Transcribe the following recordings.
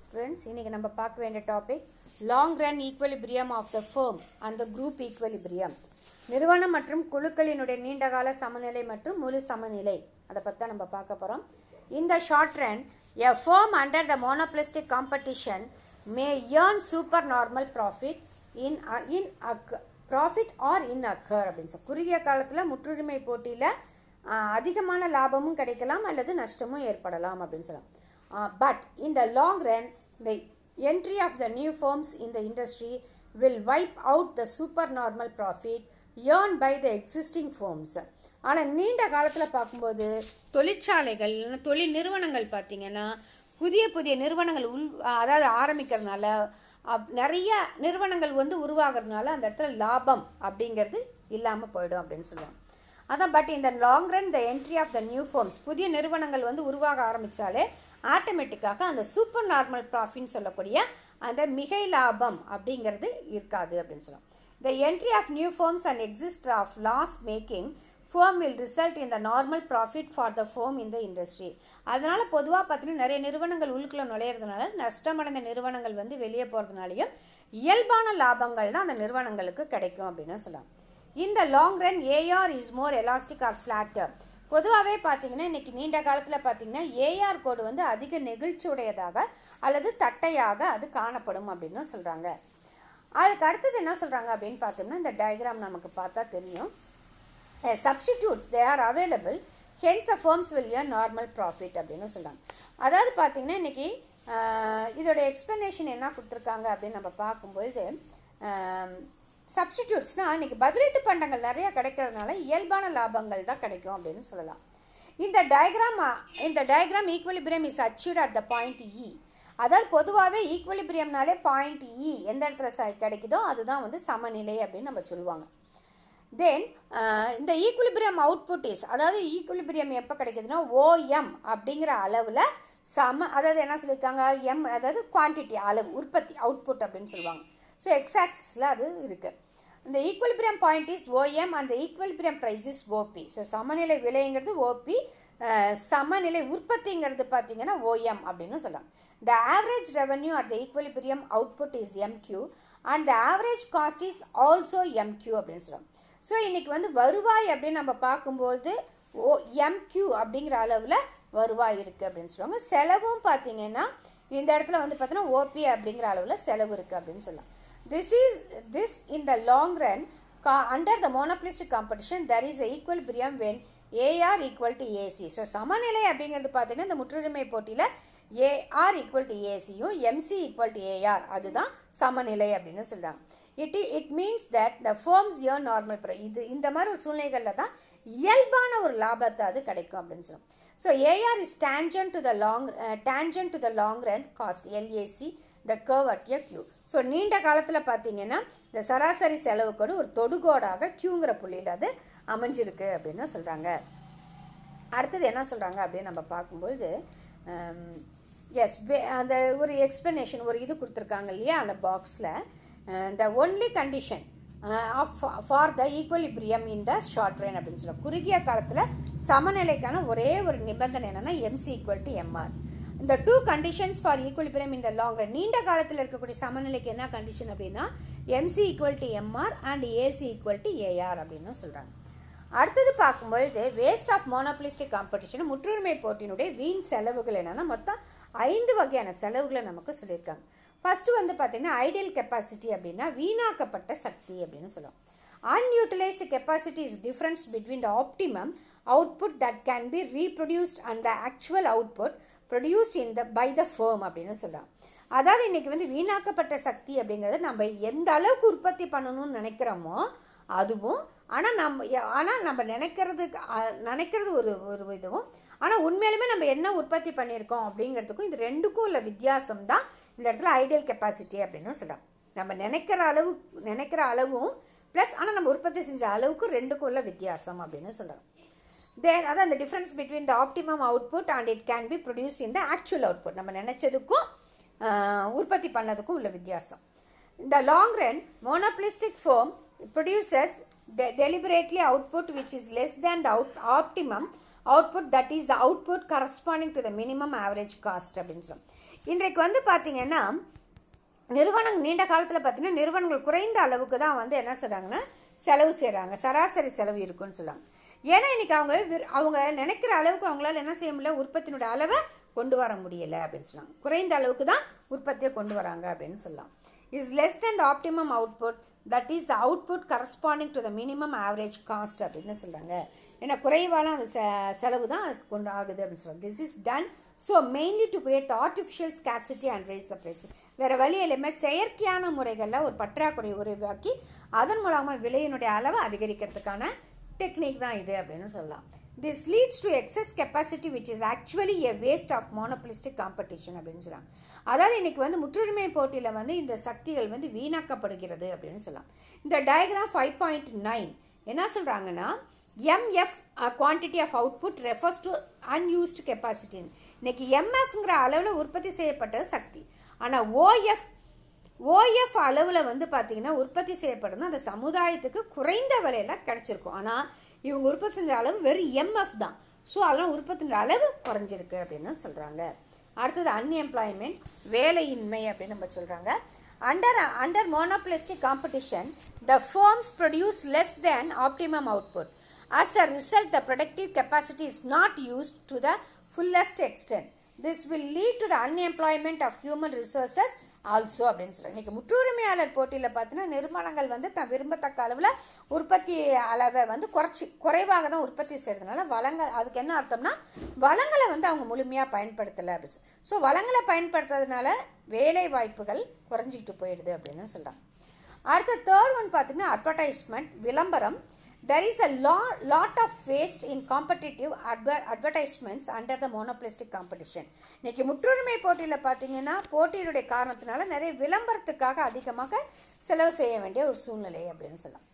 students, இன்னைக்கு நம்ம பார்க்க வேண்டிய topic long run equilibrium of the firm and the group equilibrium. நிறுவனம் மற்றும் குழுக்களினுடைய நீண்டகால சமநிலை மற்றும் முழு சமநிலை அதை பற்றி தான் நம்ம பார்க்க போகிறோம். இந்த short run a firm under the monopolistic competition may earn supernormal profit in profit or in occur அப்படின்னு சொல்லி குறுகிய காலத்தில் முற்றுரிமை போட்டியில் அதிகமான லாபமும் கிடைக்கலாம் அல்லது நஷ்டமும் ஏற்படலாம் அப்படின்னு சொல்லலாம். But in the long run, the entry of the new firms in the industry will wipe out the supernormal profit earned by the existing firms. ஆனால் நீண்ட காலத்தில் பார்க்கும்போது தொழிற்சாலைகள் தொழில் நிறுவனங்கள் பார்த்திங்கன்னா புதிய புதிய நிறுவனங்கள் அதாவது ஆரம்பிக்கிறதுனால நிறைய நிறுவனங்கள் உருவாகிறதுனால அந்த இடத்துல லாபம் அப்படிங்கிறது இல்லாமல் போயிடும் அப்படின்னு சொல்லுவாங்க. அதான் பட் இந்த long run the entry of the new firms புதிய நிறுவனங்கள் உருவாக ஆரம்பித்தாலே ஆட்டோமேட்டிக்காக அந்த சூப்பர் நார்மல் ப்ராஃபிட்னு சொல்லக்கூடிய அந்த மிகை லாபம் அப்படிங்கிறது இருக்காது அப்படின்னு சொல்லலாம். The entry of new firms and exist of loss making firm will result in the normal profit for the firm in the industry. அதனால் பொதுவாக பார்த்தீங்கன்னா நிறைய நிறுவனங்கள் உள்ளுக்குள்ளே நுழையிறதுனால நஷ்டமடைந்த நிறுவனங்கள் வெளியே போகிறதுனாலையும் இயல்பான லாபங்கள் தான் அந்த நிறுவனங்களுக்கு கிடைக்கும் அப்படின்னு சொல்லலாம். இந்த long run AR is more elastic or flatter. பொதுவாகவே பார்த்தீங்கன்னா இன்றைக்கி நீண்ட காலத்தில் பார்த்தீங்கன்னா ஏஆர் கோடு அதிக நெகிழ்ச்சியுடையதாக அல்லது தட்டையாக அது காணப்படும் அப்படின்னு சொல்கிறாங்க. அதுக்கு அடுத்தது என்ன சொல்கிறாங்க அப்படின்னு பார்த்தோம்னா இந்த டயக்ராம் நமக்கு பார்த்தா தெரியும். Substitutes they are available, hence the firms will earn normal profit அப்படின்னு சொல்கிறாங்க. அதாவது பார்த்தீங்கன்னா இன்றைக்கி இதோட எக்ஸ்ப்ளனேஷன் என்ன கொடுத்துருக்காங்க அப்படின்னு நம்ம பார்க்கும்பொழுது சப்ஸ்டிடியூட்ஸ்னால் இன்றைக்கி பதிலீட்டு பண்டங்கள் நிறையா கிடைக்கிறதுனால இயல்பான லாபங்கள் தான் கிடைக்கும் அப்படின்னு சொல்லலாம். இந்த diagram equilibrium is achieved at the point E. அதாவது பொதுவாகவே ஈக்குவலிபிரியம்னாலே பாயிண்ட் இ எந்த இடத்துல கிடைக்குதோ அதுதான் சமநிலை அப்படின்னு நம்ம சொல்லுவாங்க. தென் இந்த ஈக்குவலிபிரியம் அவுட்புட் இஸ் அதாவது ஈக்குவலிபிரியம் எப்போ கிடைக்குதுன்னா ஓஎம் அப்படிங்கிற அளவில் அதாவது என்ன சொல்லியிருக்காங்க எம் அதாவது குவான்டிட்டி அளவு உற்பத்தி அவுட்புட் அப்படின்னு சொல்லுவாங்க. ஸோ எக்ஸாக்சிஸில் அது இருக்குது. இந்த equilibrium point is OM and equilibrium price is OP. So சமநிலை விலைங்கிறது ஓபி, சமநிலை உற்பத்திங்கிறது பார்த்தீங்கன்னா ஓஎம் அப்படின்னு சொல்லலாம். The average revenue at the equilibrium output is MQ and the average cost is also MQ அப்படின்னு சொல்லலாம். ஸோ இன்றைக்கி வருவாய் அப்படின்னு நம்ம பார்க்கும்போது எம்கியூ அப்படிங்கிற அளவில் வருவாய் இருக்குது அப்படின்னு சொல்லுவாங்க. செலவும் பார்த்தீங்கன்னா இந்த இடத்துல பார்த்தீங்கன்னா ஓபி அப்படிங்கிற அளவில் செலவு இருக்குது அப்படின்னு சொல்லலாம். This in the long run under the monopolistic competition there is a equilibrium when AR equal to AC. So சமநிலை அப்படிங்கிறது பார்த்தீங்கன்னா இந்த முற்றுரிமை போட்டியில் AR equal to ACயும் MC equal to AR அதுதான் சமநிலை அப்படின்னு சொல்கிறாங்க. It means that the firms earn normal profit. இந்த மாதிரி ஒரு சூழ்நிலைகளில் தான் இயல்பான ஒரு லாபத்தை அது கிடைக்கும் அப்படின்னு சொல்லுவோம். So AR is tangent to the long run cost LAC the curve at a Q. So நீண்ட காலத்தில் பார்த்தீங்கன்னா இந்த சராசரி செலவு கோடு ஒரு தொடுகோடாக கியூங்கிற புள்ளியில் அது அமைஞ்சிருக்கு அப்படின்னு சொல்கிறாங்க. அடுத்தது என்ன சொல்கிறாங்க அப்படின்னு நம்ம பார்க்கும்போது எஸ் அந்த ஒரு எக்ஸ்பிளனேஷன் ஒரு இது கொடுத்துருக்காங்க இல்லையா அந்த பாக்ஸில் the only condition for the equilibrium in the short run அப்படின்னு சொல்லுவோம். குறுகிய காலத்தில் சமநிலைக்கான ஒரே ஒரு நிபந்தனை என்னன்னா MC equal to MR. இந்த டூ கண்டிஷன்ஸ் ஃபார் ஈக்குவலிபிரியம் இந்த லாங் ரன் நீண்ட காலத்தில் இருக்கக்கூடிய சமநிலைக்கு என்ன கண்டிஷன் அப்படின்னா MC equal to MR and AC equal to AR அப்படின்னு சொல்கிறாங்க. அடுத்தது பார்க்கும்பொழுது வேஸ்ட் ஆஃப் மோனோபலிஸ்டிக் காம்படிஷன் முற்றுரிமை போட்டியினுடைய வீண் செலவுகள் என்னன்னா மொத்தம் 5 வகையான செலவுகளை நமக்கு சொல்லியிருக்காங்க. ஃபர்ஸ்ட் பார்த்தீங்கன்னா ஐடியல் கெப்பாசிட்டி அப்படின்னா வீணாக்கப்பட்ட சக்தி அப்படின்னு சொல்லுவோம். Unutilised capacity is difference between the optimum output that can be reproduced and the actual output produced by the firm அப்படின்னு சொல்லுவோம். அதாவது இன்னைக்கு வீணாக்கப்பட்ட சக்தி அப்படிங்கிறது நம்ம எந்த அளவுக்கு உற்பத்தி பண்ணணும்னு நினைக்கிறோமோ அதுவும் ஆனால் நம்ம நினைக்கிறது ஒரு இதுவும் ஆனால் உண்மையிலுமே நம்ம என்ன உற்பத்தி பண்ணியிருக்கோம் அப்படிங்கிறதுக்கும் இது ரெண்டுக்கும் உள்ள வித்தியாசம் தான் இந்த இடத்துல ஐடியல் கெப்பாசிட்டி அப்படின்னு சொல்லலாம். நம்ம நினைக்கிற அளவும் ப்ளஸ் ஆனால் நம்ம உற்பத்தி செஞ்ச அளவுக்கு ரெண்டுக்கும் உள்ள வித்தியாசம் அப்படின்னு சொல்லலாம். தென் அதான் அந்த difference between the optimum output and it can be produce in the actual output நம்ம நினைச்சதுக்கும் உற்பத்தி பண்ணதுக்கும் உள்ள வித்தியாசம். இந்த long run monopolistic firm produces deliberately output which is less than the optimum output, that is the output corresponding to the minimum average cost அப்படின்னு சொல்லுவோம். இன்றைக்கு வந்து பார்த்தீங்கன்னா நிறுவனம் நீண்ட காலத்தில் பார்த்தீங்கன்னா நிறுவனங்கள் குறைந்த அளவுக்கு தான் வந்து என்ன செய்கிறாங்கன்னா செலவு செய்கிறாங்க, சராசரி செலவு இருக்குன்னு சொல்லுவாங்க. ஏன்னா இன்னைக்கு அவங்க நினைக்கிற அளவுக்கு அவங்களால என்ன செய்ய முடியல, உற்பத்தியினுடைய அளவை கொண்டு வர முடியலை அப்படின்னு சொல்லலாம். குறைந்த அளவுக்கு தான் உற்பத்தியை கொண்டு வராங்க அப்படின்னு சொல்லலாம். Is less than the optimum output, that is the output corresponding to the minimum average cost அப்படின்னு சொல்கிறாங்க. ஏன்னா குறைவான அந்த செலவு தான் அதுக்கு கொண்டு ஆகுது அப்படின்னு சொல்லுவாங்க. This is done so mainly to create artificial scarcity and rise the price. வேறு வழி எல்லாமே செயற்கையான முறைகளில் ஒரு பற்றாக்குறை உருவாக்கி அதன் மூலமாக விலையினுடைய அளவை அதிகரிக்கிறதுக்கான டெக்னிக் தான் இது அப்படின்னு சொல்லலாம். This leads to excess capacity which is actually a waste of monopolistic competition அப்படின்னு சொல்லலாம். அதாவது இன்னைக்கு வந்து முற்றுரிமை போட்டியில் வந்து இந்த சக்திகள் வந்து வீணாக்கப்படுகிறது அப்படின்னு சொல்லலாம். இந்த டயக்ராம் 5.9 என்ன சொல்கிறாங்கன்னா MF quantity of output refers to unused capacity. இன்னைக்கு MFங்கிற அளவில் உற்பத்தி செய்யப்பட்ட சக்தி. ஆனால் OF அளவில் வந்து பார்த்தீங்கன்னா உற்பத்தி செய்யப்படுறது அந்த சமுதாயத்துக்கு குறைந்த விலையில் கிடைச்சிருக்கும். ஆனால் இவங்க உற்பத்தி செஞ்ச அளவு வெறும் MF தான். ஸோ அதெல்லாம் உற்பத்தியோட அளவு குறைஞ்சிருக்கு அப்படின்னு சொல்கிறாங்க. அடுத்தது அன்எம்ப்ளாய்மெண்ட், வேலையின்மை அப்படின்னு நம்ம சொல்கிறாங்க. Under monopolistic competition the firms produce less than optimum output. As a result, the productive capacity is not used to the fullest extent. This will lead to the unemployment of human resources also அப்படின்னு சொல்கிறாங்க. இன்றைக்கி முற்றுரிமையாளர் போட்டியில் பார்த்தீங்கன்னா நிறுவனங்கள் வந்து தான் விரும்பத்தக்க அளவில் உற்பத்தி அளவை வந்து குறைவாக தான் உற்பத்தி செய்கிறதுனால வளங்கள், அதுக்கு என்ன அர்த்தம்னா வளங்களை வந்து அவங்க முழுமையாக பயன்படுத்தலை அப்படின்னு. ஸோ வளங்களை பயன்படுத்துறதுனால வேலை வாய்ப்புகள் குறைஞ்சிக்கிட்டு போயிடுது அப்படின்னு சொல்கிறாங்க. அடுத்த தேர்ட் ஒன் பார்த்தீங்கன்னா அட்வர்டைஸ்மெண்ட், விளம்பரம். There is a lot of waste in competitive advertisements under the monopolistic competition. இன்னைக்கு முற்றுரிமை போட்டியில் பார்த்தீங்கன்னா போட்டியினுடைய காரணத்தினால நிறைய விளம்பரத்துக்காக அதிகமாக செலவு செய்ய வேண்டிய ஒரு சூழ்நிலை அப்படின்னு சொல்லலாம்.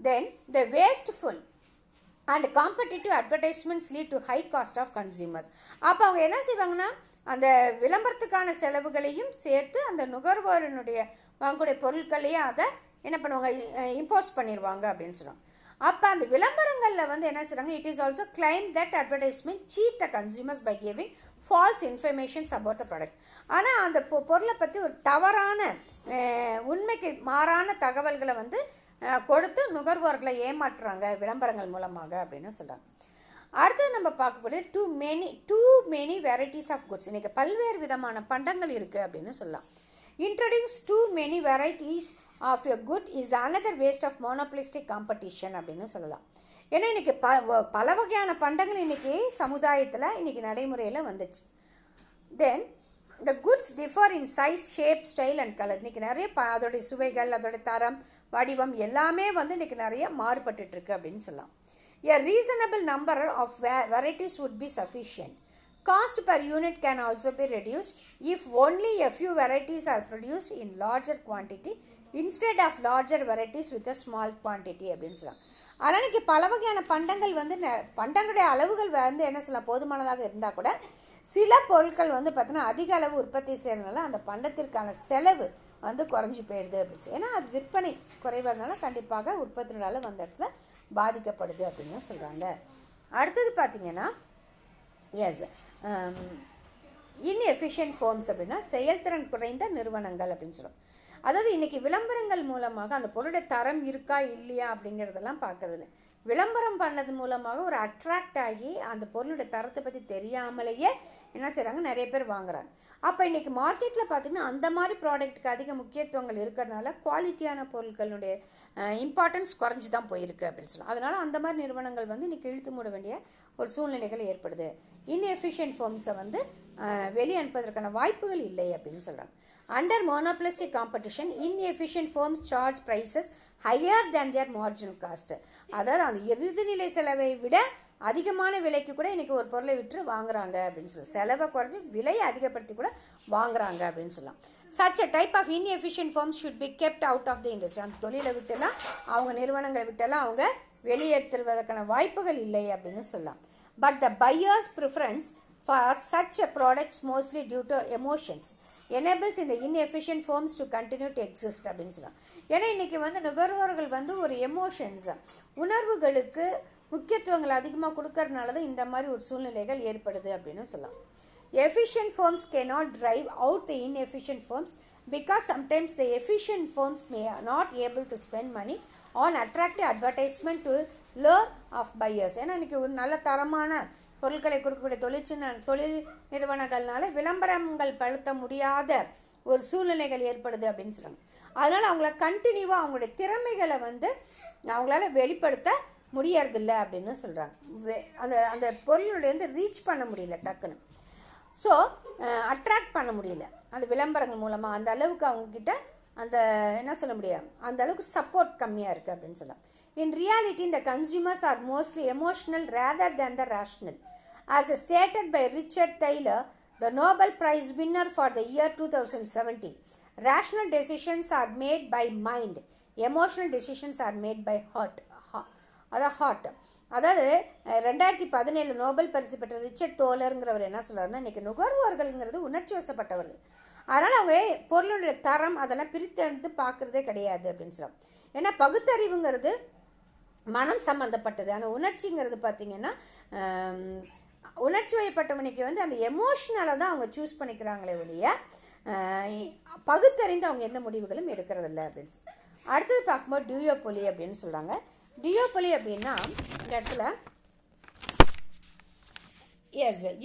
Then the wasteful and competitive advertisements lead to high cost of consumers. அப்போ அவங்க என்ன செய்வாங்கன்னா அந்த விளம்பரத்துக்கான செலவுகளையும் சேர்த்து அந்த நுகர்வோரினுடைய வாங்கக்கூடிய பொருட்களையும் அதை என்ன பண்ணுவாங்க, இம்போஸ் பண்ணிடுவாங்க அப்படின்னு சொல்லுவாங்க. அப்போ அந்த விளம்பரங்களில் வந்து என்ன செய்கிறாங்க, it is also claim that advertisement cheat the consumers by giving false informations about the product. ஆனால் அந்த பொருளை பற்றி ஒரு தவறான உண்மைக்கு மாறான தகவல்களை வந்து கொடுத்து நுகர்வோர்களை ஏமாற்றுறாங்க விளம்பரங்கள் மூலமாக அப்படின்னு சொல்கிறாங்க. அடுத்தது நம்ம பார்க்கக்கூடிய too many varieties of goods. இன்றைக்கி பல்வேறு விதமான பண்டங்கள் இருக்குது அப்படின்னு சொல்லலாம். Introduce too many varieties of a good is another waste of monopolistic competition அப்படின்னு சொல்லலாம். ஏன்னா இன்னைக்கு பல வகையான பண்டங்கள் இன்னைக்கு சமுதாயத்தில் இன்னைக்கு நடைமுறையில் வந்துச்சு. தென் the goods differ in size, shape, style and color. இன்னைக்கு நிறைய அதோடைய சுவைகள், அதோடைய தரம், வடிவம் எல்லாமே வந்து இன்னைக்கு நிறைய மாறுபட்டு இருக்கு அப்படின்னு சொல்லலாம். A reasonable number of varieties would be sufficient. Cost per unit can also be reduced if only a few varieties are produced in larger quantity instead of larger varieties with a small quantity அப்படின்னு சொல்லலாம். அதனால் இன்றைக்கி பல வகையான பண்டங்கள் வந்து பண்டங்களுடைய அளவுகள் வந்து என்ன சொல்லலாம் போதுமானதாக இருந்தால் கூட சில பொருட்கள் வந்து பார்த்தீங்கன்னா அதிக அளவு உற்பத்தி செய்கிறதுனால அந்த பண்டத்திற்கான செலவு வந்து குறைஞ்சி போயிடுது அப்படின்னு. ஏன்னா அது விற்பனை குறைவதனால கண்டிப்பாக உற்பத்தியோட அளவு அந்த இடத்துல பாதிக்கப்படுது அப்படின்னு சொல்கிறாங்க. அடுத்தது பார்த்தீங்கன்னா எஸ் இன்எஃபிஷியன்ட் ஃபார்ம்ஸ் அப்படின்னா செயல்திறன் குறைந்த நிறுவனங்கள் அப்படின்னு சொல்லுவோம். அதாவது இன்றைக்கி விளம்பரங்கள் மூலமாக அந்த பொருளுடைய தரம் இருக்கா இல்லையா அப்படிங்கிறதெல்லாம் பார்க்கறதில்ல. விளம்பரம் பண்ணது மூலமாக ஒரு அட்ராக்ட் ஆகி அந்த பொருளுடைய தரத்தை பற்றி தெரியாமலேயே என்ன செய்கிறாங்க, நிறைய பேர் வாங்குறாங்க. அப்போ இன்றைக்கி மார்க்கெட்டில் பார்த்திங்கன்னா அந்த மாதிரி ப்ராடக்ட்டுக்கு அதிக முக்கியத்துவங்கள் இருக்கிறதுனால குவாலிட்டியான பொருட்களுடைய இம்பார்ட்டன்ஸ் குறைஞ்சி தான் போயிருக்கு அப்படின்னு சொல்லலாம். அதனால் அந்த மாதிரி நிறுவனங்கள் வந்து இன்றைக்கி இழுத்து மூட வேண்டிய ஒரு சூழ்நிலைகள் ஏற்படுது. இன்எஃபிஷியன்ட் ஃபார்ம்ஸை வந்து வெளியே அனுப்புவதற்கான வாய்ப்புகள் இல்லை அப்படின்னு சொல்கிறாங்க. Under monopolistic competition, inefficient firms charge prices higher than their marginal cost. அதாவது அந்த இறுதிநிலை செலவை விட அதிகமான விலைக்கு கூட இன்னைக்கு ஒரு பொருளை விற்று வாங்குறாங்க அப்படின்னு சொல்லலாம். செலவை குறைச்சி விலையை அதிகப்படுத்தி கூட வாங்குறாங்க அப்படின்னு சொல்லலாம். Such a type of inefficient firms should be kept out of the industry. அந்த தொழிலை விட்டெல்லாம் அவங்க நிறுவனங்களை விட்டெல்லாம் அவங்க வெளியேற்றுவதற்கான வாய்ப்புகள் இல்லை அப்படின்னு சொல்லலாம். But the buyer's preference for such a products mostly due to emotions enables in the inefficient firms to continue to exist அப்படின்னு சொல்லலாம். ஏன்னா இன்றைக்கி வந்து நுகர்வோர்கள் வந்து ஒரு எமோஷன்ஸ் உணர்வுகளுக்கு முக்கியத்துவங்கள் அதிகமாக கொடுக்கறதுனால தான் இந்த மாதிரி ஒரு சூழ்நிலைகள் ஏற்படுது அப்படின்னு சொல்லலாம். efficient firms cannot drive out the inefficient firms because sometimes the efficient firms may not able to spend money on attractive advertisement to lure of buyers. ஏன்னா இன்றைக்கி ஒரு நல்ல தரமான பொருட்களை கொடுக்கக்கூடிய தொழில் நிறுவனங்கள்னால விளம்பரங்கள் படுத்த முடியாத ஒரு சூழ்நிலைகள் ஏற்படுது அப்படின்னு சொல்கிறாங்க. அதனால் அவங்கள கண்டினியூவாக அவங்களுடைய திறமைகளை வந்து அவங்களால வெளிப்படுத்த முடியறதில்ல அப்படின்னு சொல்கிறாங்க. அந்த பொருளுடைய ரீச் பண்ண முடியல டக்குன்னு. ஸோ அட்ராக்ட் பண்ண முடியல அந்த விளம்பரங்கள் மூலமாக. அந்த அளவுக்கு அவங்கக்கிட்ட அந்த என்ன சொல்ல முடியாது, அந்த அளவுக்கு சப்போர்ட் கம்மியாக இருக்குது அப்படின்னு சொல்லலாம். In reality, the consumers are mostly emotional rather than the rational. As stated by Richard Taylor, the Nobel Prize winner for the year 2017, rational decisions are made by mind, emotional decisions are made by heart. அதாவது 2017 Nobel பரிசு பெற்ற Richard டோலருங்கிறவர் என்ன சொல்கிறாருன்னா, இன்றைக்கி நுகர்வோர்கள்ங்கிறது உணர்ச்சி வசப்பட்டவர்கள். அதனால் அவங்க பொருளுடைய தரம் அதெல்லாம் பிரித்தெடுத்து பார்க்குறதே கிடையாது அப்படின்னு சொல்கிறாங்க. ஏன்னா பகுத்தறிவுங்கிறது மனம் சம்மந்தப்பட்டது. ஆனால் உணர்ச்சிங்கிறது பார்த்திங்கன்னா உணர்ச்சி வயப்பட்டவனுக்கு வந்து அந்த எமோஷ்னலை தான் அவங்க சூஸ் பண்ணிக்கிறாங்களே ஒழிய பகுத்தறிந்து அவங்க எந்த முடிவுகளும் எடுக்கிறதில்ல அப்படின்னு சொல்லி. அடுத்தது பார்க்கும்போது டியோபொலி அப்படின்னு சொல்கிறாங்க. டியோபொலி அப்படின்னா இந்த இடத்துல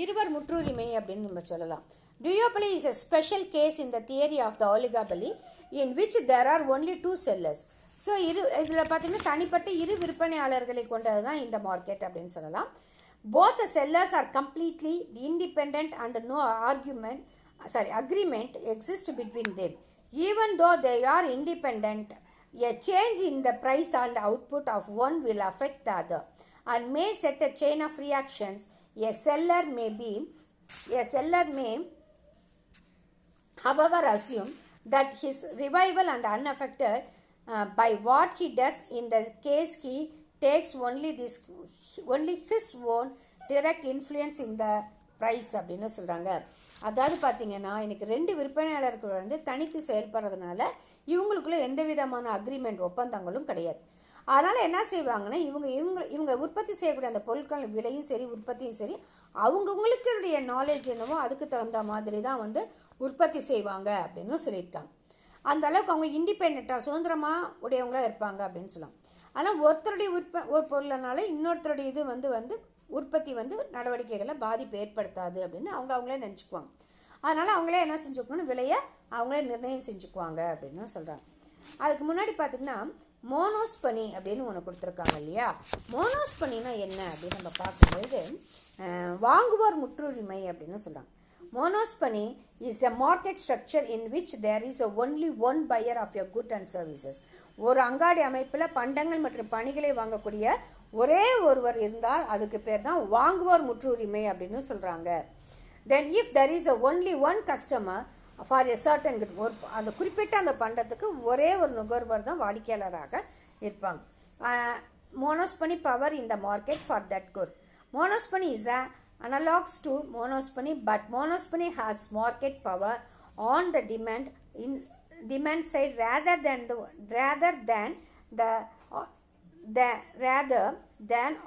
இருவர் முற்றுரிமை அப்படின்னு நம்ம சொல்லலாம். Duopoly is a special case in the theory of the oligopoly in which there are only two sellers. So இதில் பார்த்திங்கன்னா தனிப்பட்ட இரு விற்பனையாளர்களை கொண்டது தான் இந்த மார்க்கெட் அப்படின்னு சொல்லலாம். Both the sellers are completely independent and no agreement exists between them. Even though they are independent, a change in the price and output of one will affect the other and may set a chain of reactions. A seller may however assume that his revival and unaffected by what he does. In the case he takes only his own direct influence in the price அப்படின்னு சொல்கிறாங்க. அதாவது பார்த்திங்கன்னா இன்றைக்கி ரெண்டு விற்பனையாளர்கள் வந்து தனித்து செயல்படுறதுனால இவங்களுக்குள்ள எந்த விதமான அக்ரிமெண்ட் ஒப்பந்தங்களும் கிடையாது. அதனால் என்ன செய்வாங்கன்னா இவங்க உற்பத்தி செய்யக்கூடிய அந்த பொருட்கள் விலையும் சரி உற்பத்தியும் சரி அவங்கவுங்களுக்குடைய நாலேஜ் என்னவோ அதுக்கு தகுந்த மாதிரி தான் வந்து உற்பத்தி செய்வாங்க அப்படின்னு சொல்லியிருக்காங்க. அந்த அளவுக்கு அவங்க இண்டிபெண்ட்டாக சுதந்திரமாக உடையவங்களாக இருப்பாங்க அப்படின்னு சொல்லலாம். ஆனால் ஒருத்தருடைய ஒரு பொருள்னால இன்னொருத்தருடைய இது வந்து உற்பத்தி நடவடிக்கைகளை பாதிப்பு ஏற்படுத்தாது அப்படின்னு அவங்களே நினச்சிக்குவாங்க. அதனால் அவங்களே என்ன செஞ்சுக்கணும், விலையை அவங்களே நிர்ணயம் செஞ்சுக்குவாங்க அப்படின்னு சொல்கிறாங்க. அதுக்கு முன்னாடி பார்த்திங்கன்னா மோனோஸ்பனி அப்படின்னு ஒன்று கொடுத்துருக்காங்க இல்லையா. மோனோஸ்பனினா என்ன அப்படின்னு நம்ம பார்க்கும்போது வாங்குவோர் முற்றுரிமை அப்படின்னு சொல்கிறாங்க. Monospony is a market structure in which there is only one buyer of your goods and services. ஒரு அங்காடி அமைப்பில் பண்டங்கள் மற்றும் பணிகளை வாங்கக்கூடிய ஒரே ஒருவர் இருந்தால் அதுக்கு பேர் தான் வாங்குவோர் முற்றுரிமை அப்படின்னு சொல்கிறாங்க. Then if there is only one customer for a certain good, அந்த குறிப்பிட்ட அந்த பண்டத்துக்கு ஒரே ஒரு நுகர்வோர் தான் வாடிக்கையாளராக இருப்பாங்க. Monospony power in the market for that good. Monospony is analogs to monospony, but monospony has market power on the demand side rather than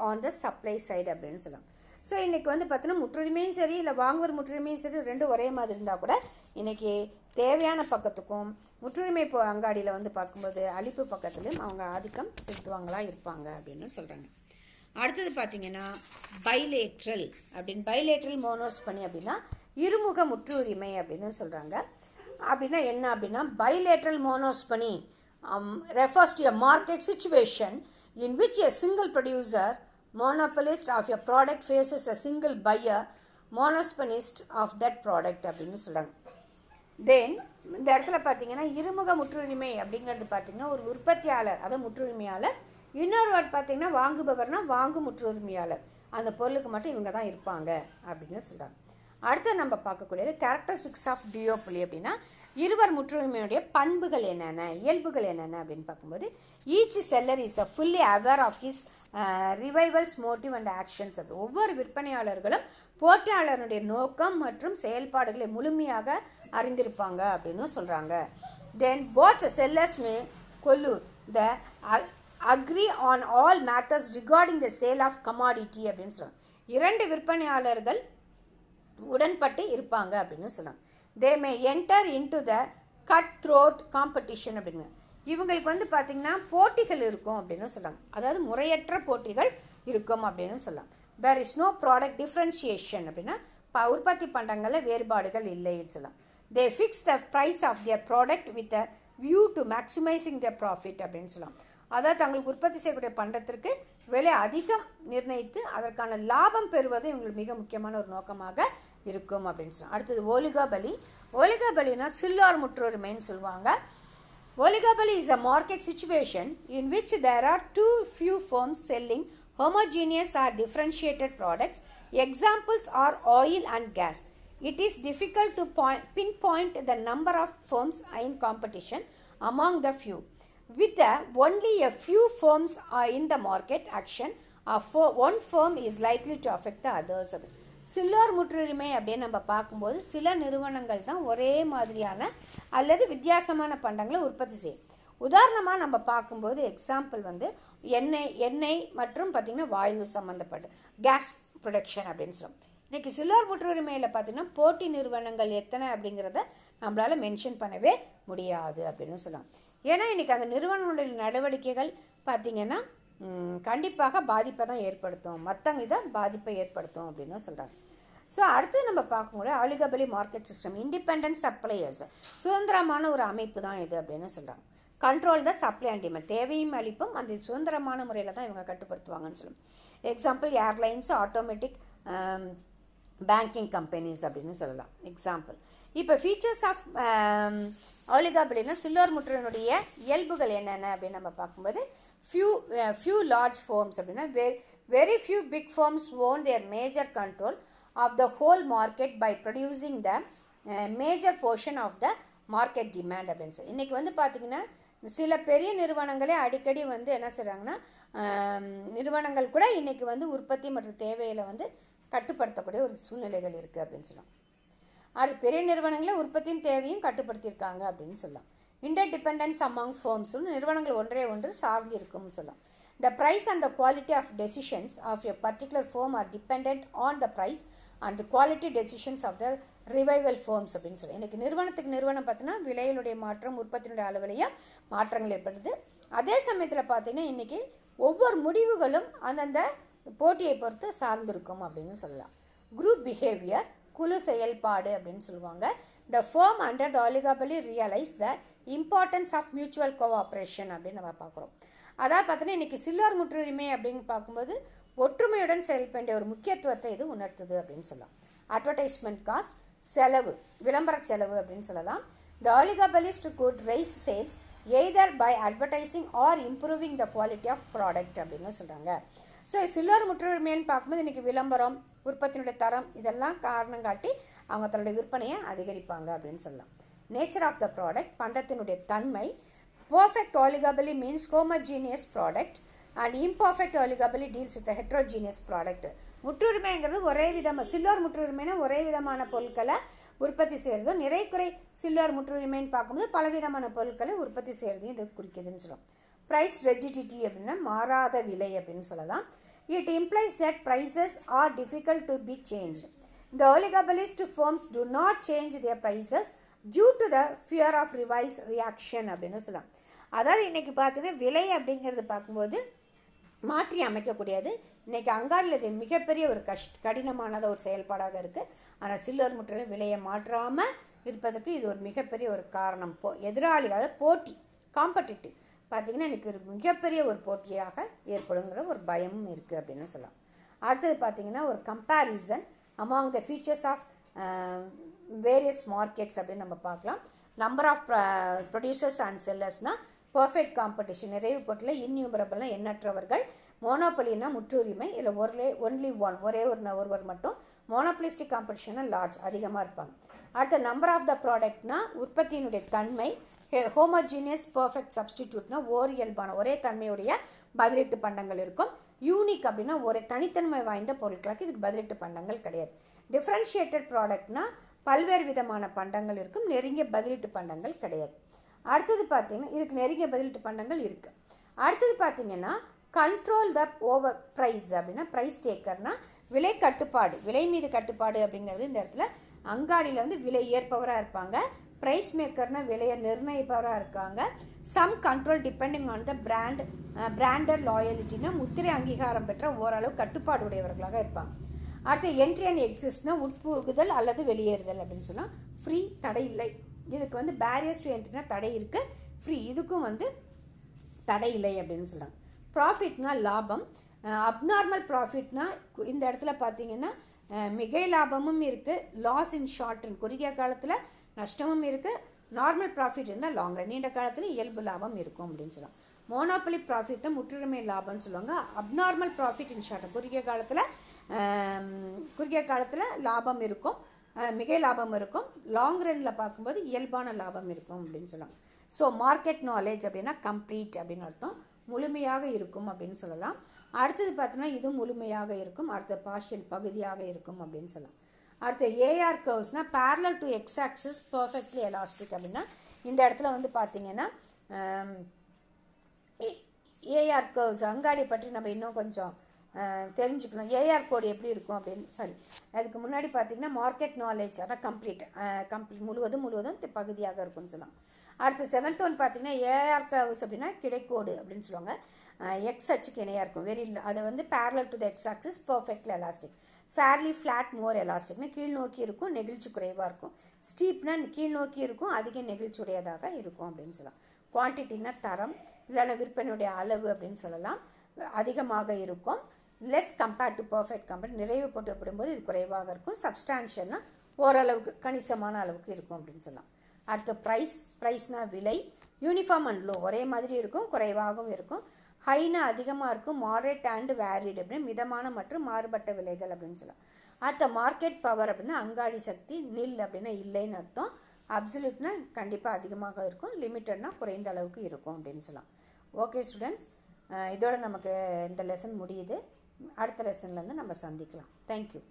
on the supply side அப்படின்னு சொல்லலாம். ஸோ இன்றைக்கி பார்த்தீங்கன்னா முற்றுரிமையும் சரி இல்லை வாங்குவோர் முற்றுரிமையும் சரி ரெண்டும் ஒரே மாதிரி இருந்தால் கூட இன்றைக்கி தேவையான பக்கத்துக்கும் முற்றுரிமை அங்காடியில் பார்க்கும்போது அளிப்பு பக்கத்துலையும் அவங்க ஆதிக்கம் செலுத்துவாங்களா இருப்பாங்க அப்படின்னு சொல்கிறாங்க. அடுத்தது பார்த்திங்கன்னா பைலேட்ரல் மோனோஸ்பனி அப்படின்னா இருமுக முற்றுரிமை அப்படின்னு சொல்கிறாங்க. அப்படின்னா என்ன அப்படின்னா bilateral மோனோஸ்பனி refers to a market situation in which a single producer monopolist of a product faces a single buyer monopolist of that product அப்படின்னு சொல்கிறாங்க. தென் இந்த இடத்துல பார்த்திங்கன்னா இருமுக முற்றுரிமை அப்படிங்கிறது பார்த்திங்கன்னா ஒரு உற்பத்தியாளர் அதாவது முற்றுரிமையாளர், இன்னொரு வேர்ட் பார்த்திங்கன்னா வாங்குபவர்னா வாங்கும் முற்றுரிமையாளர், அந்த பொருளுக்கு மட்டும் இவங்க தான் இருப்பாங்க அப்படின்னு சொல்கிறாங்க. அடுத்து நம்ம பார்க்கக்கூடியது கேரக்டரிஸ்டிக்ஸ் ஆஃப் டியோபொலி அப்படின்னா இருவர் முற்றுரிமையுடைய பண்புகள் என்னென்ன இயல்புகள் என்னென்ன அப்படின்னு பார்க்கும்போது each seller is fully aware of his rivals motive and actions. அது ஒவ்வொரு விற்பனையாளர்களும் போட்டியாளருடைய நோக்கம் மற்றும் செயல்பாடுகளை முழுமையாக அறிந்திருப்பாங்க அப்படின்னு சொல்கிறாங்க. தென் both sellers May Kollur the agree on all matters regarding the sale of commodity அப்படின்னு சொல்கிறாங்க. இரண்டு விற்பனையாளர்கள் உடன்பட்டு இருப்பாங்க அப்படின்னு சொன்னாங்க. They may enter into the cut throat competition அப்படின்னு. இவங்களுக்கு வந்து பார்த்தீங்கன்னா போட்டிகள் இருக்கும் அப்படின்னு சொல்கிறாங்க. அதாவது முறையற்ற போட்டிகள் இருக்கும் அப்படின்னு சொல்லலாம். There is no product differentiation அப்படின்னா உற்பத்தி பண்டங்களில் வேறுபாடுகள் இல்லைன்னு சொல்லலாம். They fix the price of their product with a view to maximising the profit அப்படின்னு சொல்லலாம். அதாவது தங்களுக்கு உற்பத்தி செய்யக்கூடிய பண்டத்திற்கு விலை அதிகம் நிர்ணயித்து அதற்கான லாபம் பெறுவது இவங்களுக்கு மிக முக்கியமான ஒரு நோக்கமாக இருக்கும் அப்படின்னு சொல்லலாம். அடுத்தது ஒலிகோபலி. ஒலிகோபலினா சில்லோர் முற்றுரிமைன்னு சொல்லுவாங்க. Oligopoly is a market situation in which there are too few firms selling homogeneous or differentiated products. Examples are oil and gas. It is difficult to pinpoint the number of firms in competition among the few. With only a few firms are in the market action, one firm is likely to affect the others. சில்லோர் முற்றுரிமை அப்படின்னு நம்ம பார்க்கும்போது சில நிறுவனங்கள் தான் ஒரே மாதிரியான அல்லது வித்தியாசமான பண்டங்களை உற்பத்தி செய்யும். உதாரணமாக நம்ம பார்க்கும்போது எக்ஸாம்பிள் வந்து எண்ணெய் மற்றும் பார்த்திங்கன்னா வாயு சம்மந்தப்பட்ட கேஸ் ப்ரொடக்ஷன் அப்படின்னு சொல்லுவோம். இன்றைக்கி சில்லோர் முற்றுரிமையில் பார்த்திங்கன்னா போட்டி நிறுவனங்கள் எத்தனை அப்படிங்கிறத நம்மளால் மென்ஷன் பண்ணவே முடியாது அப்படின்னு சொல்லலாம். ஏன்னா இன்றைக்கி அந்த நிறுவனங்களுடைய நடவடிக்கைகள் பார்த்திங்கன்னா கண்டிப்பாக பாதிப்பை தான் ஏற்படுத்தும், மற்றவங்க இதை பாதிப்பை ஏற்படுத்தும் அப்படின்னு சொல்கிறாங்க. ஸோ அடுத்து நம்ம பார்க்கும்போது ஆலிகோபலி மார்க்கெட் சிஸ்டம் இண்டிபெண்டன்ட் சப்ளையர்ஸ் சுதந்திரமான ஒரு அமைப்பு தான் இது அப்படின்னு சொல்கிறாங்க. Control the supply and demand தேவையும் அளிப்பும் அந்த சுதந்திரமான முறையில் தான் இவங்க கட்டுப்படுத்துவாங்கன்னு சொல்லுவோம். Example airlines, automatic, banking companies அப்படின்னு சொல்லலாம் எக்ஸாம்பிள். இப்போ ஃபீச்சர்ஸ் ஆஃப் ஆலிகோபலினா சில்லோர் முற்றுனுடைய இயல்புகள் என்னென்ன அப்படின்னு நம்ம பார்க்கும்போது few large firms அப்படின்னா very few big firms own their major control of the whole market by producing the major portion of the market demand அப்படின்னு சொல்லி. இன்றைக்கி வந்து பார்த்திங்கன்னா சில பெரிய நிறுவனங்களே அடிக்கடி வந்து என்ன செய்கிறாங்கன்னா நிறுவனங்கள் கூட இன்றைக்கி வந்து உற்பத்தி மற்றும் தேவையில் வந்து கட்டுப்படுத்தக்கூடிய ஒரு சூழ்நிலைகள் இருக்குது அப்படின்னு சொல்லலாம். அது பெரிய நிறுவனங்களே உற்பத்தியும் தேவையும் கட்டுப்படுத்தியிருக்காங்க அப்படின்னு சொல்லலாம். இன்டர்டிபெண்டன்ஸ் அமாங் ஃபர்ம்ஸ் நிறுவனங்கள் ஒன்றே ஒன்று சார்ந்து இருக்கும்னு சொல்லலாம். The price and the quality of decisions of a particular firm are depend on the price and quality decisions of the rival firms அப்படின்னு சொல்லி. இன்றைக்கி நிறுவனத்துக்கு நிறுவனம் பார்த்தீங்கன்னா விலையினுடைய மாற்றம் உற்பத்தியினுடைய அளவிலையும் மாற்றங்கள் ஏற்படுது. அதே சமயத்தில் பார்த்தீங்கன்னா இன்றைக்கி ஒவ்வொரு முடிவுகளும் அந்தந்த போட்டியை பொறுத்து சார்ந்திருக்கும் அப்படின்னு சொல்லலாம். குரூப் பிஹேவியர் குழு செயல்பாடு அப்படின்னு சொல்லுவாங்க. The firm under the oligopoly realise the importance of mutual cooperation அப்படின்னு நம்ம பார்க்குறோம். அதாவது பார்த்தீங்கன்னா இன்றைக்கி சில்லோர் முற்றுரிமை அப்படின்னு பார்க்கும்போது ஒற்றுமையுடன் செயல்பட ஒரு முக்கியத்துவத்தை இது உணர்த்துது அப்படின்னு சொல்லலாம். அட்வர்டைஸ்மெண்ட் காஸ்ட் செலவு, விளம்பர செலவு அப்படின்னு சொல்லலாம். The oligopolist could raise sales either by advertising or improving the quality of product அப்படின்னு சொல்கிறாங்க. ஸோ சில்லோர் முற்றுரிமைன்னு பார்க்கும்போது இன்றைக்கி விளம்பரம், உற்பத்தியினுடைய தரம் இதெல்லாம் காரணம் காட்டி அவங்க தன்னுடைய விற்பனையை அதிகரிப்பாங்க அப்படின்னு சொல்லலாம். நேச்சர் ஆஃப் த ப்ராடக்ட் பண்டத்தினுடைய தன்மை. Perfect oligopoly means homogeneous product and imperfect oligopoly deals with heterogeneous product. முற்றுரிமைங்கிறது ஒரே விதமாக சில்லோர் முற்றுரிமைனா ஒரே விதமான பொருட்களை உற்பத்தி செய்கிறது. நிறைக்குறை சில்லோர் முற்றுரிமைன்னு பார்க்கும்போது பலவிதமான பொருட்களை உற்பத்தி செய்கிறதையும் இது குறிக்குதுன்னு சொல்லலாம். ப்ரைஸ் ரெஜிடிட்டி அப்படின்னா மாறாத விலை அப்படின்னு சொல்லலாம். It implies that prices are difficult to be change. The oligopolist firms do not change their prices due to the fear of rivals reaction அப்படின்னு சொல்லலாம். அதாவது இன்றைக்கி பார்த்தீங்கன்னா விலை அப்படிங்கிறது பார்க்கும்போது மாற்றி அமைக்கக்கூடியது. இன்றைக்கி அங்காடியில் இது மிகப்பெரிய ஒரு கடினமானது ஒரு செயல்பாடாக இருக்குது. ஆனால் சில்லோர் முற்றுரிமை விலையை மாற்றாமல் இருப்பதற்கு இது ஒரு மிகப்பெரிய ஒரு காரணம். எதிராளி அதாவது போட்டி காம்படிட்டிவ் பார்த்திங்கன்னா இன்றைக்கி ஒரு மிகப்பெரிய ஒரு போட்டியாக ஏற்படுங்கிற ஒரு பயமும் இருக்குது அப்படின்னு சொல்லலாம். அடுத்தது பார்த்திங்கன்னா ஒரு comparison among the features of various markets அப்படின்னு நம்ம பார்க்கலாம். நம்பர் ஆஃப் ப்ரொடியூசர்ஸ் அண்ட் செல்லர்ஸ்னால் பர்ஃபெக்ட் காம்படிஷன் நிறைவு போட்டியில் இன்யூமரபிள்னா எண்ணற்றவர்கள். மோனோபொலினா முற்றுரிமை இல்லை ஒன்லி ஒரே ஒருவர் மட்டும். மோனோபொலிஸ்டிக் காம்படிஷனா லார்ஜ் அதிகமாக இருப்பாங்க. அடுத்த நம்பர் ஆஃப் த ப்ராடக்ட்னா உற்பத்தியினுடைய தன்மை. ஹோமோஜீனியஸ் பர்ஃபெக்ட் சப்ஸ்டிடியூட்னா இயல்பான ஒரே தன்மையுடைய பதிலீட்டு பண்டங்கள் இருக்கும். யூனிக் அப்படின்னா ஒரு தனித்தன்மை வாய்ந்த பொருட்களுக்கு இதுக்கு பதிலீட்டு பண்டங்கள் கிடையாது. டிஃப்ரென்ஷியேட்டட் ப்ராடக்ட்னா பல்வேறு விதமான பண்டங்கள் இருக்கும், நெருங்கிய பதிலீட்டு பண்டங்கள் கிடையாது. அடுத்தது பார்த்தீங்கன்னா இதுக்கு நெருங்கிய பதிலீட்டு பண்டங்கள் இருக்குது. அடுத்தது பார்த்தீங்கன்னா கண்ட்ரோல் த ஓவர் ப்ரைஸ் அப்படின்னா ப்ரைஸ் டேக்கர்னா விலை கட்டுப்பாடு, விலை மீது கட்டுப்பாடு அப்படிங்கிறது இந்த இடத்துல அங்காடியில் வந்து விலை ஏற்பவராக இருப்பாங்க. ப்ரைஸ் மேக்கர்னா விலையை நிர்ணயிப்பவராக இருக்காங்க. Some control depending on the branded லாயலிட்டினா முத்திரை அங்கீகாரம் பெற்ற ஓரளவு கட்டுப்பாடு உடையவர்களாக இருப்பாங்க. அடுத்து என்ட்ரி அண்ட் எக்ஸிஸ்ட்னா உட்புகுதல் அல்லது வெளியேறுதல் அப்படின்னு சொன்னால் ஃப்ரீ, தடை இல்லை. இதுக்கு வந்து பேரியர்ஸ் டு என்ட்ரினா தடை இருக்குது, ஃப்ரீ இதுக்கும் வந்து தடை இல்லை அப்படின்னு சொல்கிறாங்க. ப்ராஃபிட்னா லாபம். அப்நார்மல் ப்ராஃபிட்னா இந்த இடத்துல பார்த்தீங்கன்னா மிகை லாபமும் இருக்குது, லாஸ் இன் ஷார்ட் ரன் குறுகிய காலத்தில் நஷ்டமும் இருக்குது, நார்மல் ப்ராஃபிட் இருந்தால் லாங் ரன் நீண்ட காலத்தில் இயல்பு லாபம் இருக்கும் அப்படின்னு சொல்லுவாங்க. மோனோபலி ப்ராஃபிட்னா முற்றுரிமை லாபம்னு சொல்லுவாங்க. அப்நார்மல் ப்ராஃபிட் இன் ஷார்ட் குறுகிய காலத்தில் லாபம் இருக்கும், மிகை லாபம் இருக்கும், லாங் ரன்னில் பார்க்கும்போது இயல்பான லாபம் இருக்கும் அப்படின்னு சொல்லுவாங்க. ஸோ மார்க்கெட் நாலேஜ் அப்படின்னா கம்ப்ளீட் அப்படின்னு அர்த்தம், முழுமையாக இருக்கும் அப்படின்னு சொல்லலாம். அடுத்தது பார்த்தோன்னா இது முழுமையாக இருக்கும், அடுத்த பார்ஷியல் பகுதியாக இருக்கும் அப்படின்னு சொல்லலாம். அடுத்த ஏஆர் கர்வ்ஸ்னால் parallel to X axis perfectly elastic அப்படின்னா இந்த இடத்துல வந்து பார்த்தீங்கன்னா ஏஆர் கர்வ்ஸ் அங்காடி பற்றி நம்ம இன்னும் கொஞ்சம் தெரிஞ்சுக்கணும். ஏஆர் கோடு எப்படி இருக்கும் அப்படின்னு அதுக்கு முன்னாடி பார்த்தீங்கன்னா மார்க்கெட் நாலேஜ் அதான் கம்ப்ளீட் முழுவதும் பகுதியாக இருக்கும்னு சொல்லலாம். அடுத்து 7th ஒன் பார்த்தீங்கன்னா ஏஆர் கர்வ்ஸ் அப்படின்னா கிடைக்கோடு அப்படின்னு சொல்லுவாங்க. எக்ஸ் அச்சுக்கு இணையாக இருக்கும், அதை வந்து parallel to the X axis perfectly elastic. Fairly flat more எலாஸ்டிக்னா கீழ் நோக்கி இருக்கும், நெகிழ்ச்சி குறைவாக இருக்கும். ஸ்டீப்னா கீழ் நோக்கி இருக்கும், அதிக நெகிழ்ச்சி உடையதாக இருக்கும் அப்படின்னு சொல்லலாம். குவான்டிட்டினா தரம், இல்லைன்னா விற்பனையுடைய அளவு அப்படின்னு சொல்லலாம், அதிகமாக இருக்கும். Less compared to perfect compared நிறைவு போட்டு ஒப்பிடும்போது இது குறைவாக இருக்கும். சப்ஸ்டான்ஷியல்னா ஓரளவுக்கு கணிசமான அளவுக்கு இருக்கும் அப்படின்னு சொல்லலாம். அடுத்து ப்ரைஸ்னா விலை. யூனிஃபார்ம் அண்ட் லோ ஒரே மாதிரி இருக்கும், குறைவாகவும் இருக்கும். ஹைனா அதிகமாக இருக்கும், மாடரேட் அண்ட் வேரிட் அப்படின்னு மிதமான மற்றும் மாறுபட்ட விலைகள் அப்படின்னு சொல்லலாம். அடுத்த மார்க்கெட் பவர் அப்படின்னா அங்காடி சக்தி, நில் அப்படின்னா இல்லைன்னு அர்த்தம், அப்சல்யூட்னா கண்டிப்பாக அதிகமாக இருக்கும், லிமிட்டட்னா குறைந்த அளவுக்கு இருக்கும் அப்படின்னு சொல்லலாம். ஓகே ஸ்டூடெண்ட்ஸ், இதோட நமக்கு இந்த லெசன் முடியுது. அடுத்த லெசன்லேருந்து நம்ம சந்திக்கலாம். தேங்க்யூ.